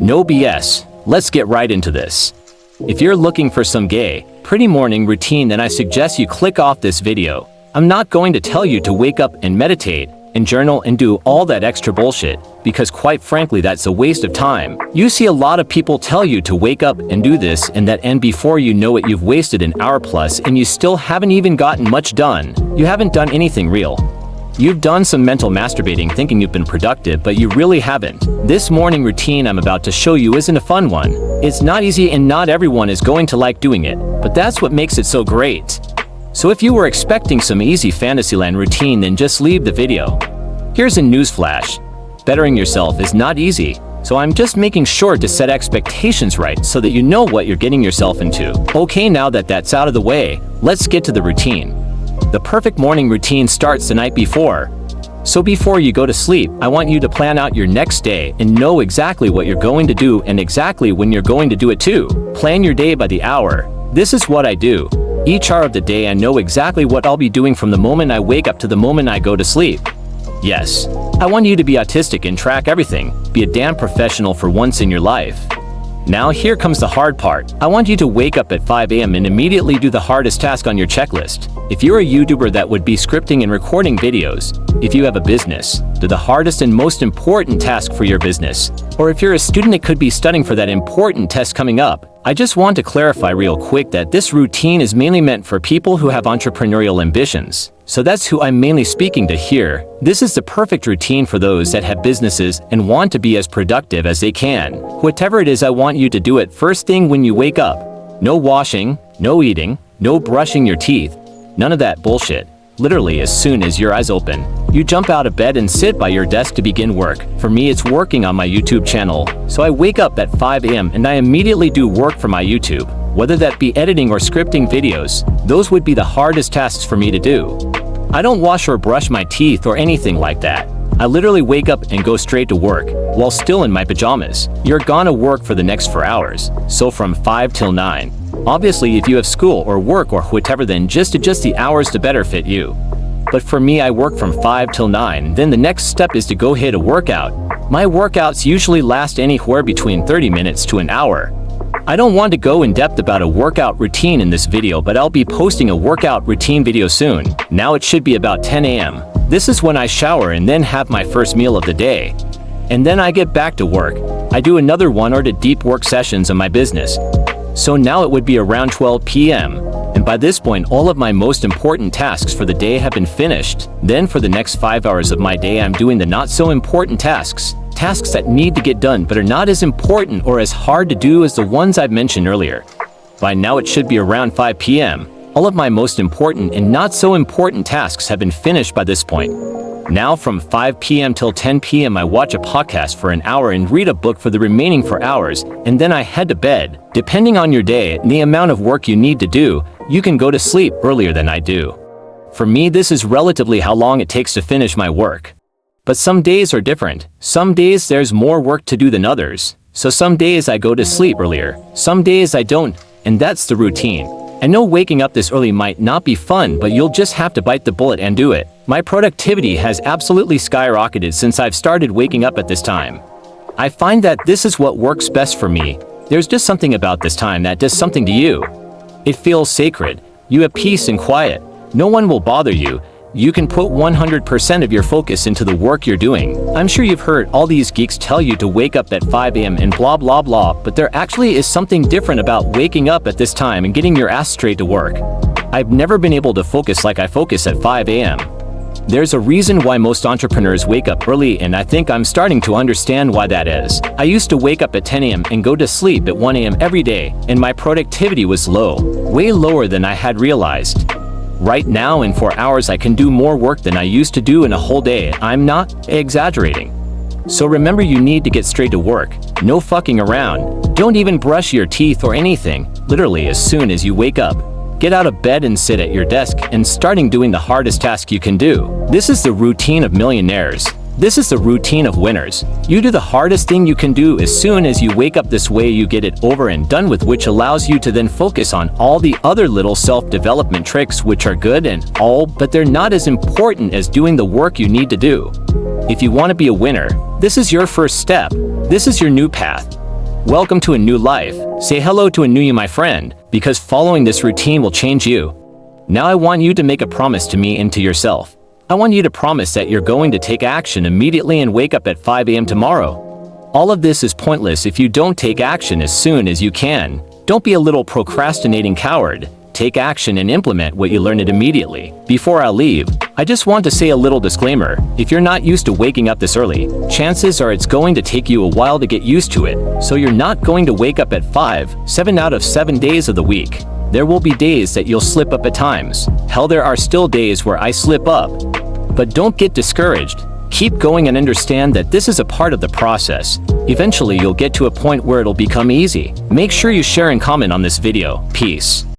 No BS, let's get right into this. If you're looking for some gay, pretty morning routine, then I suggest you click off this video. I'm not going to tell you to wake up and meditate, and journal and do all that extra bullshit, because quite frankly that's a waste of time. You see a lot of people tell you to wake up and do this and that, and before you know it you've wasted an hour plus and you still haven't even gotten much done. You haven't done anything real. You've done some mental masturbating thinking you've been productive, but you really haven't. This morning routine I'm about to show you isn't a fun one. It's not easy and not everyone is going to like doing it, but that's what makes it so great. So if you were expecting some easy Fantasyland routine, then just leave the video. Here's a newsflash. Bettering yourself is not easy, so I'm just making sure to set expectations right so that you know what you're getting yourself into. Okay, now that that's out of the way, let's get to the routine. The perfect morning routine starts the night before. So before you go to sleep, I want you to plan out your next day and know exactly what you're going to do and exactly when you're going to do it too. Plan your day by the hour. This is what I do. Each hour of the day I know exactly what I'll be doing from the moment I wake up to the moment I go to sleep. Yes, I want you to be autistic and track everything. Be a damn professional for once in your life. Now here comes the hard part. I want you to wake up at 5 a.m. and immediately do the hardest task on your checklist. If you're a YouTuber, that would be scripting and recording videos. If you have a business, do the hardest and most important task for your business. Or if you're a student, it could be studying for that important test coming up. I just want to clarify real quick that this routine is mainly meant for people who have entrepreneurial ambitions. So that's who I'm mainly speaking to here. This is the perfect routine for those that have businesses and want to be as productive as they can. Whatever it is, I want you to do it first thing when you wake up. No washing, no eating, no brushing your teeth. None of that bullshit. Literally as soon as your eyes open, you jump out of bed and sit by your desk to begin work. For me, it's working on my YouTube channel. So I wake up at 5 a.m. and I immediately do work for my YouTube. Whether that be editing or scripting videos, those would be the hardest tasks for me to do. I don't wash or brush my teeth or anything like that. I literally wake up and go straight to work, while still in my pajamas. You're gonna work for the next 4 hours, so from 5 till 9. Obviously, if you have school or work or whatever, then just adjust the hours to better fit you. But for me, I work from 5 till 9, then the next step is to go hit a workout. My workouts usually last anywhere between 30 minutes to an hour. I don't want to go in depth about a workout routine in this video, but I'll be posting a workout routine video soon. Now it should be about 10 a.m. This is when I shower and then have my first meal of the day. And then I get back to work. I do another 1 or 2 deep work sessions on my business. So now it would be around 12 p.m. And by this point, all of my most important tasks for the day have been finished. Then for the next 5 hours of my day, I'm doing the not so important tasks. Tasks that need to get done but are not as important or as hard to do as the ones I've mentioned earlier. By now it should be around 5 p.m. All of my most important and not so important tasks have been finished by this point. Now from 5 p.m. till 10 p.m. I watch a podcast for an hour and read a book for the remaining 4 hours, and then I head to bed. Depending on your day and the amount of work you need to do, you can go to sleep earlier than I do. For me, this is relatively how long it takes to finish my work. But some days are different. Some days there's more work to do than others. So some days I go to sleep earlier. Some days I don't, and that's the routine. I know waking up this early might not be fun, but you'll just have to bite the bullet and do it. My productivity has absolutely skyrocketed since I've started waking up at this time. I find that this is what works best for me. There's just something about this time that does something to you. It feels sacred. You have peace and quiet. No one will bother you. You can put 100% of your focus into the work you're doing. I'm sure you've heard all these geeks tell you to wake up at 5 a.m. and blah blah blah, but there actually is something different about waking up at this time and getting your ass straight to work. I've never been able to focus like I focus at 5 a.m. There's a reason why most entrepreneurs wake up early, and I think I'm starting to understand why that is. I used to wake up at 10 a.m. and go to sleep at 1 a.m. every day, and my productivity was low, way lower than I had realized. Right now in 4 hours I can do more work than I used to do in a whole day. I'm not exaggerating. So remember, you need to get straight to work. No fucking around. Don't even brush your teeth or anything. Literally as soon as you wake up, get out of bed and sit at your desk and starting doing the hardest task you can do. This is the routine of millionaires. This is the routine of winners. You do the hardest thing you can do as soon as you wake up. This way you get it over and done with, which allows you to then focus on all the other little self-development tricks, which are good and all, but they're not as important as doing the work you need to do. If you want to be a winner, this is your first step. This is your new path. Welcome to a new life. Say hello to a new you, my friend, because following this routine will change you. Now I want you to make a promise to me and to yourself. I want you to promise that you're going to take action immediately and wake up at 5 a.m. tomorrow. All of this is pointless if you don't take action as soon as you can. Don't be a little procrastinating coward. Take action and implement what you learned immediately. Before I leave, I just want to say a little disclaimer. If you're not used to waking up this early, chances are it's going to take you a while to get used to it, so you're not going to wake up at 7 out of 7 days of the week. There will be days that you'll slip up at times. Hell, there are still days where I slip up. But don't get discouraged. Keep going and understand that this is a part of the process. Eventually, you'll get to a point where it'll become easy. Make sure you share and comment on this video. Peace.